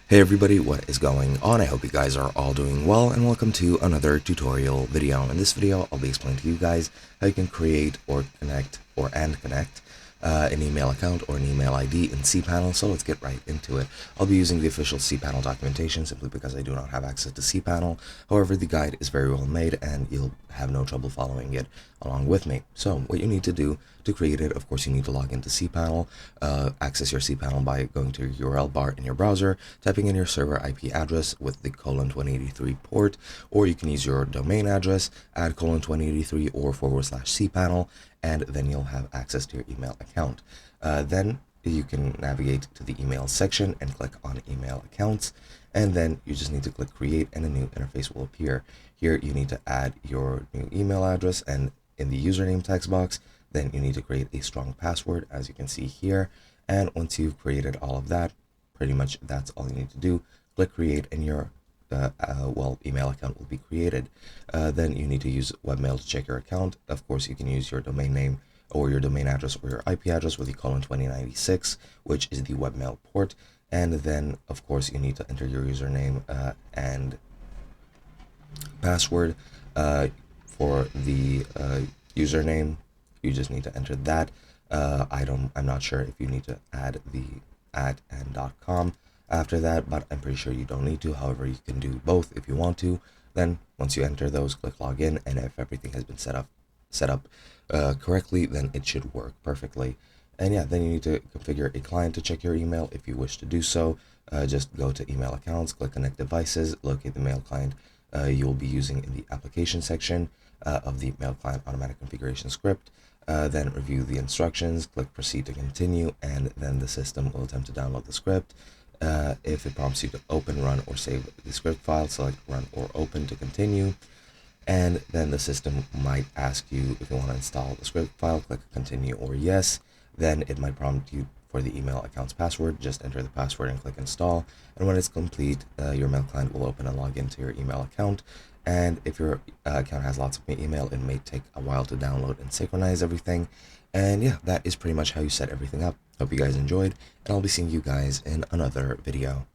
Hey everybody, what is going on? I hope you guys are all doing well, and welcome to another tutorial video. In this video, I'll be explaining to you guys how you can create or connect an email account or an email ID in cPanel. So let's get right into it. I'll be using the official cPanel documentation simply because I do not have access to cPanel. However, the guide is very well made and you'll have no trouble following it along with me. So what you need to do to create it, of course, you need to log into cPanel, access your cPanel by going to your URL bar in your browser, typing in your server IP address with the :2083 port, or you can use your domain address, add :2083 or /cPanel, and then you'll have access to your email account. Then you can navigate to the email section and click on email accounts, and then you just need to click create and a new interface will appear. Here you need to add your new email address, and in the username text box then you need to create a strong password, as you can see here. And once you've created all of that, pretty much that's all you need to do. Click create and your email account will be created. Then you need to use webmail to check your account. Of course, you can use your domain name or your domain address or your IP address with the :2096, which is the webmail port. And then, of course, you need to enter your username and password. For the username, you just need to enter that. I'm not sure if you need to add the @and.com after that, but I'm pretty sure you don't need to. However, you can do both if you want to. Then once you enter those, click login, and if everything has been set up correctly, then it should work perfectly. And yeah, then you need to configure a client to check your email if you wish to do so. Just go to email accounts, click connect devices, locate the mail client you will be using in the application section of the mail client automatic configuration script. Then review the instructions, click proceed to continue, and then the system will attempt to download the script. If it prompts you to open, run, or save the script file, select run or open to continue. And then the system might ask you if you want to install the script file, click continue or yes. Then it might prompt you for the email account's password. Just enter the password and click install. And when it's complete, your mail client will open and log into your email account. And if your account has lots of email, it may take a while to download and synchronize everything. And yeah, that is pretty much how you set everything up. Hope you guys enjoyed, and I'll be seeing you guys in another video.